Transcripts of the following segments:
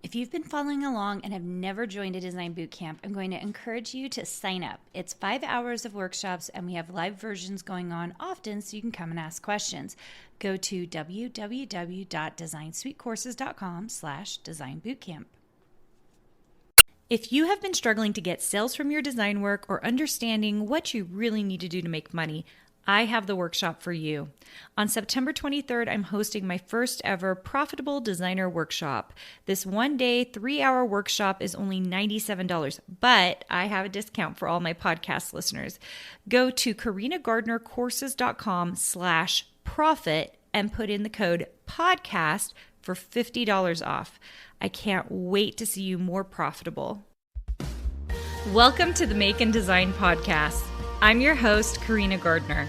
If you've been following along and have never joined a design boot camp, I'm going to encourage you to sign up. It's 5 hours of workshops and we have live versions going on often so you can come and ask questions. Go to www.designsweetcourses.com/designbootcamp. If you have been struggling to get sales from your design work or understanding what you really need to do to make money, I have the workshop for you. On September 23rd, I'm hosting my first ever Profitable Designer Workshop. This 1-day, 3-hour workshop is only $97, but I have a discount for all my podcast listeners. Go to carinagardnercourses.com/profit and put in the code podcast for $50 off. I can't wait to see you more profitable. Welcome to the Make and Design Podcast. I'm your host, Carina Gardner.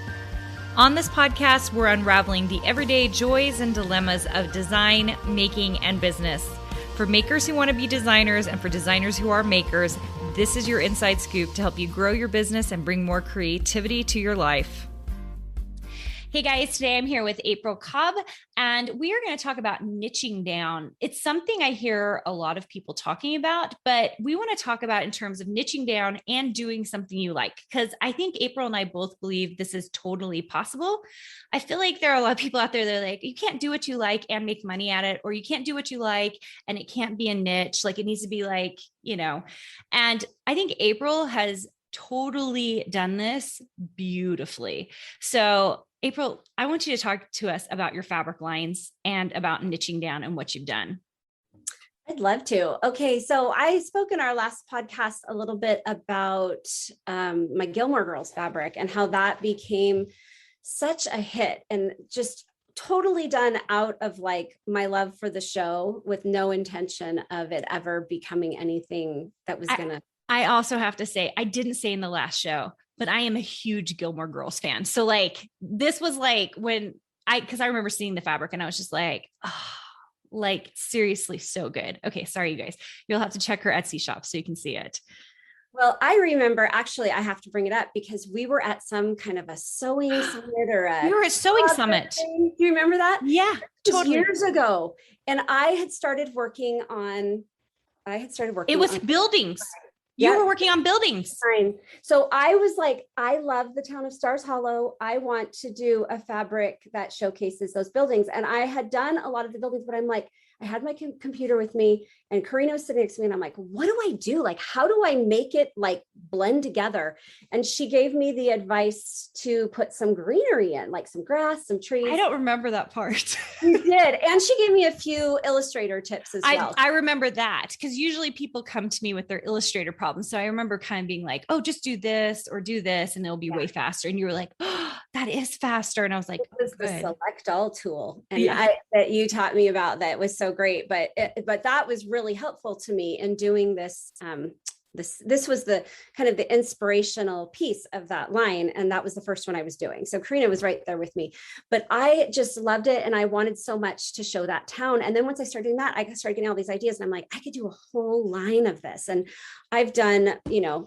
On this podcast, we're unraveling the everyday joys and dilemmas of design, making, and business. For makers who want to be designers and for designers who are makers, this is your inside scoop to help you grow your business and bring more creativity to your life. Hey guys, today I'm here with April Cobb, and we are going to talk about niching down. It's something I hear a lot of people talking about, but we want to talk about in terms of niching down and doing something you like, because I think April and I both believe this is totally possible. I feel like there are a lot of people out there that are like, you can't do what you like and make money at it, or you can't do what you like and it can't be a niche. Like it needs to be like, and I think April has totally done this beautifully. So April, I want you to talk to us about your fabric lines and about niching down and what you've done. I'd love to. Okay, so I spoke in our last podcast a little bit about my Gilmore Girls fabric and how that became such a hit and just totally done out of like my love for the show with no intention of it ever becoming anything that was gonna. I also have to say, I didn't say in the last show, but I am a huge Gilmore Girls fan. So like, this was like because I remember seeing the fabric and I was just like, oh, like seriously, so good. Okay. Sorry, you guys, you'll have to check her Etsy shop so you can see it. Well, I remember actually, I have to bring it up because we were at some kind of a sewing summit we were at sewing summit. Thing. Do you remember that? Yeah, totally. Years ago. And I had started working on. It was buildings. You were working on buildings. So I was like, I love the town of Stars Hollow. I want to do a fabric that showcases those buildings. And I had done a lot of the buildings, but I'm like, I had my computer with me and Carina was sitting next to me and I'm like, what do I do? Like, how do I make it like blend together? And she gave me the advice to put some greenery in, like some grass, some trees. I don't remember that part. You did. And she gave me a few illustrator tips as well. I remember that because usually people come to me with their illustrator problems. So I remember kind of being like, oh, just do this or do this and it'll be way faster. And you were like, oh, that is faster. And I was like, it was the select all tool. And that you taught me about that was so great. But that was really helpful to me in doing this. This was the kind of the inspirational piece of that line. And that was the first one I was doing. So Carina was right there with me, but I just loved it. And I wanted so much to show that town. And then once I started doing that, I started getting all these ideas and I'm like, I could do a whole line of this. And I've done,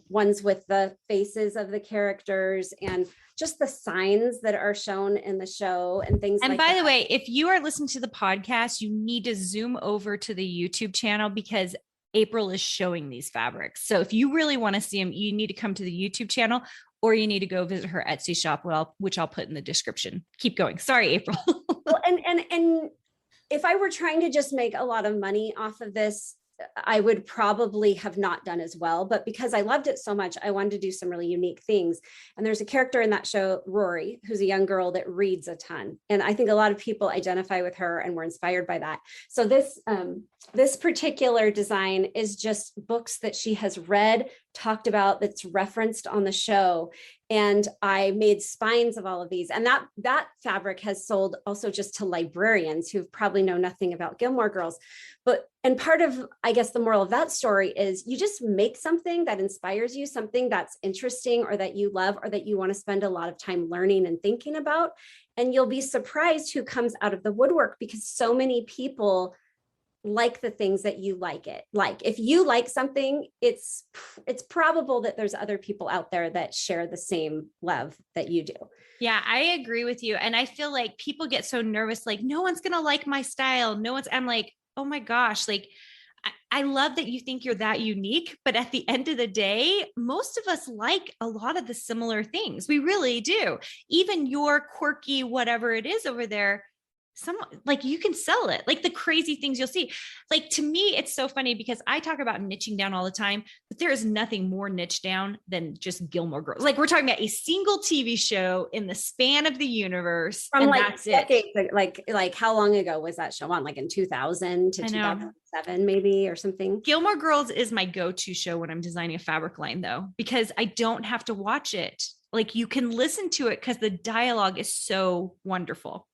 ones with the faces of the characters and just the signs that are shown in the show and things like that. And by the way, if you are listening to the podcast, you need to zoom over to the YouTube channel because April is showing these fabrics. So if you really want to see them, you need to come to the YouTube channel or you need to go visit her Etsy shop, which I'll put in the description. Keep going. Sorry, April. Well, and if I were trying to just make a lot of money off of this, I would probably have not done as well, but because I loved it so much, I wanted to do some really unique things. And there's a character in that show, Rory, who's a young girl that reads a ton. And I think a lot of people identify with her and were inspired by that. So this particular design is just books that she has read, talked about, that's referenced on the show. And I made spines of all of these. And that fabric has sold also just to librarians who probably know nothing about Gilmore Girls. And part of, I guess, the moral of that story is you just make something that inspires you, something that's interesting or that you love or that you want to spend a lot of time learning and thinking about. And you'll be surprised who comes out of the woodwork because so many people like the things that you like. If you like something, it's probable that there's other people out there that share the same love that you do. Yeah, I agree with you. And I feel like people get so nervous, like no one's going to like my style. I'm like, oh my gosh, like I love that you think you're that unique, but at the end of the day, most of us like a lot of the similar things. We really do. Even your quirky, whatever it is over there, some like you can sell it, like the crazy things you'll see. Like to me, it's so funny because I talk about niching down all the time, but there is nothing more niche down than just Gilmore Girls. Like we're talking about a single TV show in the span of the universe. From and like that's decades, it. like how long ago was that show on? Like in 2000 to I know. 2007, maybe, or something. Gilmore Girls is my go-to show when I'm designing a fabric line though, because I don't have to watch it. Like you can listen to it because the dialogue is so wonderful.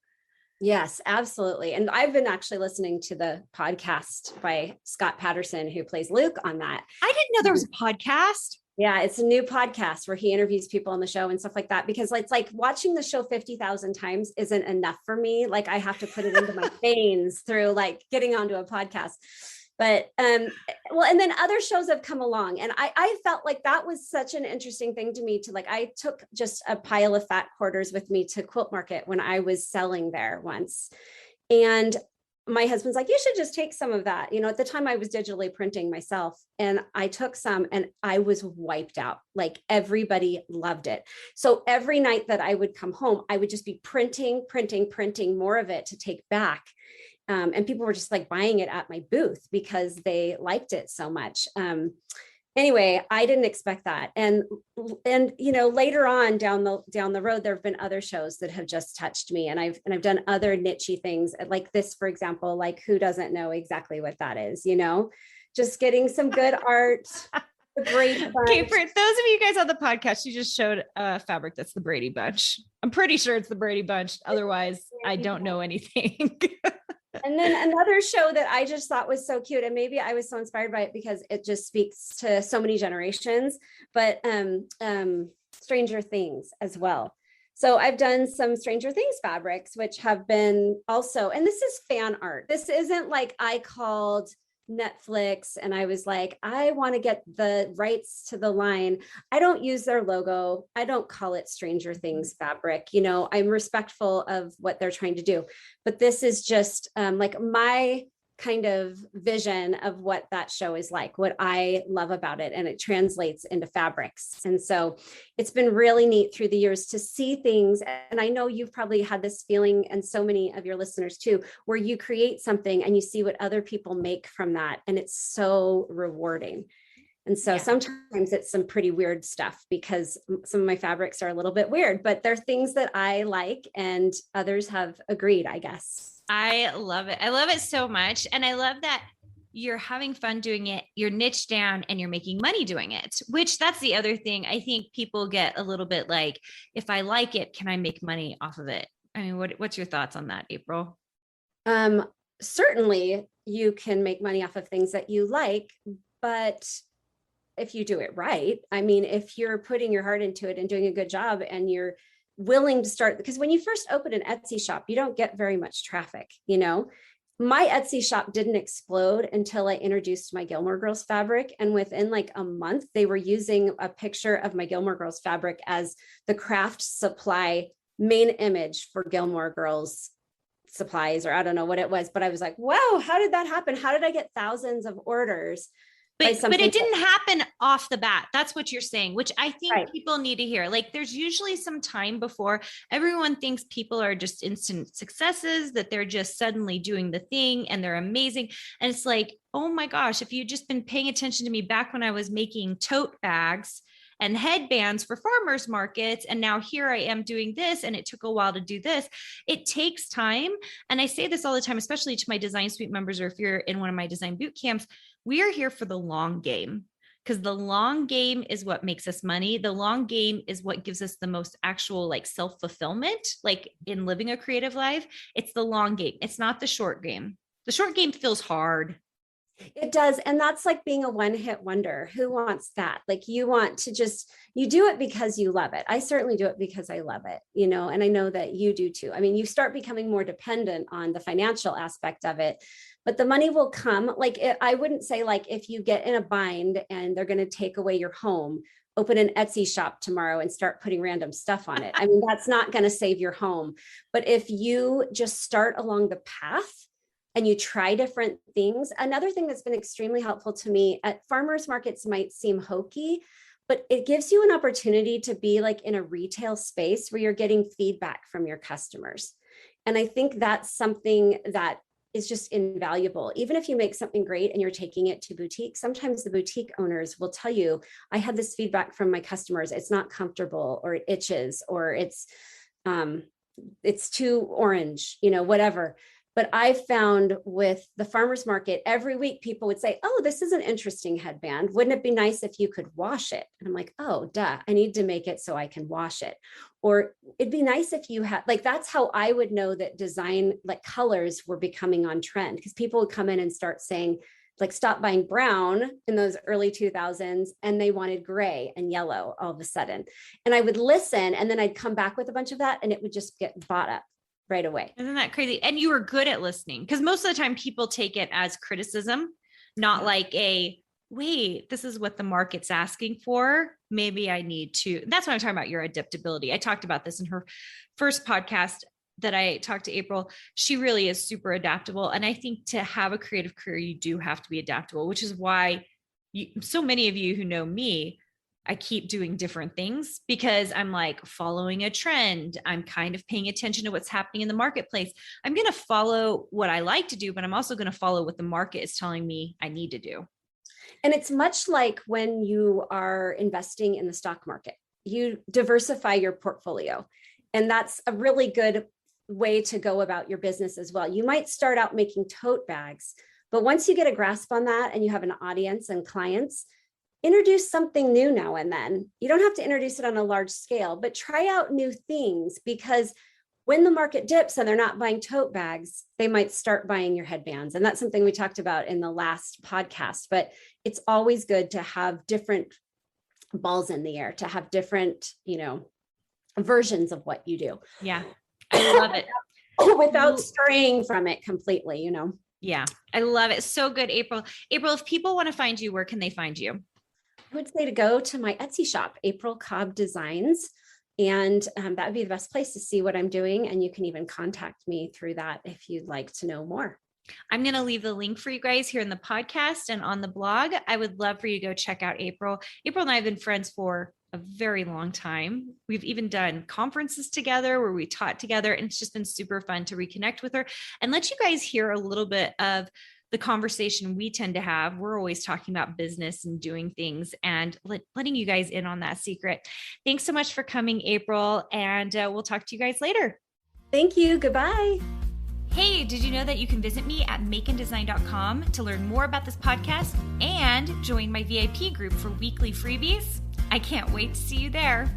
Yes, absolutely. And I've been actually listening to the podcast by Scott Patterson, who plays Luke on that. I didn't know there was a podcast. Yeah, it's a new podcast where he interviews people on the show and stuff like that, because it's like watching the show 50,000 times isn't enough for me. Like I have to put it into my veins through like getting onto a podcast. But well, and then other shows have come along, and I felt like that was such an interesting thing to me to like, I took just a pile of fat quarters with me to Quilt Market when I was selling there once. And my husband's like, you should just take some of that. You know, at the time I was digitally printing myself, and I took some and I was wiped out. Like everybody loved it. So every night that I would come home, I would just be printing more of it to take back. And people were just like buying it at my booth because they liked it so much. Anyway, I didn't expect that. And you know, later on down the road, there have been other shows that have just touched me. And I've done other nichey things like this, for example, like who doesn't know exactly what that is, you know, just getting some good art. Okay, for those of you guys on the podcast, you just showed a fabric that's the Brady Bunch. I'm pretty sure it's the Brady Bunch. Otherwise, I don't know anything. And then another show that I just thought was so cute, and maybe I was so inspired by it because it just speaks to so many generations, but Stranger Things as well. So I've done some Stranger Things fabrics, which have been also, and this is fan art. This isn't like I called Netflix and I was like, I want to get the rights to the line. I don't use their logo. I don't call it Stranger Things fabric. You know, I'm respectful of what they're trying to do, but this is just like my kind of vision of what that show is like, what I love about it, and it translates into fabrics. And so it's been really neat through the years to see things. And I know you've probably had this feeling, and so many of your listeners too, where you create something and you see what other people make from that, and it's so rewarding. And so sometimes it's some pretty weird stuff because some of my fabrics are a little bit weird, but they're things that I like and others have agreed, I guess. I love it. I love it so much. And I love that you're having fun doing it. You're niche down and you're making money doing it, which that's the other thing. I think people get a little bit like, if I like it, can I make money off of it? I mean, what's your thoughts on that, April? Certainly you can make money off of things that you like, but if you do it right, I mean, if you're putting your heart into it and doing a good job and you're willing to start, because when you first open an Etsy shop, you don't get very much traffic. You know, my Etsy shop didn't explode until I introduced my Gilmore Girls fabric. And within like a month, they were using a picture of my Gilmore Girls fabric as the craft supply main image for Gilmore Girls supplies, or I don't know what it was, but I was like, wow, how did that happen? How did I get thousands of orders? But it didn't happen off the bat. That's what you're saying, which I think people need to hear. Like there's usually some time before. Everyone thinks people are just instant successes, that they're just suddenly doing the thing and they're amazing. And it's like, oh my gosh, if you'd just been paying attention to me back when I was making tote bags and headbands for farmers markets, and now here I am doing this, and it took a while to do this. It takes time. And I say this all the time, especially to my Design Suite members, or if you're in one of my design boot camps, we are here for the long game, because the long game is what makes us money. The long game is what gives us the most actual like self-fulfillment, like in living a creative life. It's the long game. It's not the short game. The short game feels hard. It does. And that's like being a one-hit wonder. Who wants that? Like you want to just, you do it because you love it. I certainly do it because I love it, you know, and I know that you do too. I mean, you start becoming more dependent on the financial aspect of it, but the money will come. Like I wouldn't say like if you get in a bind and they're going to take away your home, open an Etsy shop tomorrow and start putting random stuff on it. I mean, that's not going to save your home. But if you just start along the path and you try different things. Another thing that's been extremely helpful to me at farmers markets might seem hokey, but it gives you an opportunity to be like in a retail space where you're getting feedback from your customers. And I think that's something that is just invaluable. Even if you make something great and you're taking it to boutique, sometimes the boutique owners will tell you, I had this feedback from my customers. It's not comfortable, or it itches, or it's too orange, whatever. But I found with the farmers market, every week people would say, oh, this is an interesting headband. Wouldn't it be nice if you could wash it? And I'm like, oh, duh, I need to make it so I can wash it. Or it'd be nice if you had, like, that's how I would know that design, like colors were becoming on trend, because people would come in and start saying, like, stop buying brown in those early 2000s, and they wanted gray and yellow all of a sudden. And I would listen, and then I'd come back with a bunch of that, and it would just get bought up right away. Isn't that crazy? And you were good at listening, because most of the time people take it as criticism, not like wait, this is what the market's asking for. Maybe I need to. That's what I'm talking about, your adaptability. I talked about this in her first podcast that I talked to April. She really is super adaptable. And I think to have a creative career, you do have to be adaptable, which is why so many of you who know me, I keep doing different things, because I'm like following a trend. I'm kind of paying attention to what's happening in the marketplace. I'm going to follow what I like to do, but I'm also going to follow what the market is telling me I need to do. And it's much like when you are investing in the stock market, you diversify your portfolio. And that's a really good way to go about your business as well. You might start out making tote bags, but once you get a grasp on that and you have an audience and clients, introduce something new now and then. You don't have to introduce it on a large scale, but try out new things, because when the market dips and they're not buying tote bags, they might start buying your headbands. And that's something we talked about in the last podcast, but it's always good to have different balls in the air, to have different, versions of what you do. Yeah. I love it. Without straying from it completely, Yeah. I love it. So good, April. April, if people want to find you, where can they find you? I would say to go to my Etsy shop, April Cobb Designs. And that would be the best place to see what I'm doing. And you can even contact me through that if you'd like to know more. I'm going to leave the link for you guys here in the podcast and on the blog. I would love for you to go check out April. April and I have been friends for a very long time. We've even done conferences together where we taught together, and it's just been super fun to reconnect with her and let you guys hear a little bit of the conversation we tend to have. We're always talking about business and doing things, and letting you guys in on that secret. Thanks so much for coming, April, and we'll talk to you guys later. Thank you. Goodbye. Hey, did you know that you can visit me at makeanddesign.com to learn more about this podcast and join my VIP group for weekly freebies? I can't wait to see you there.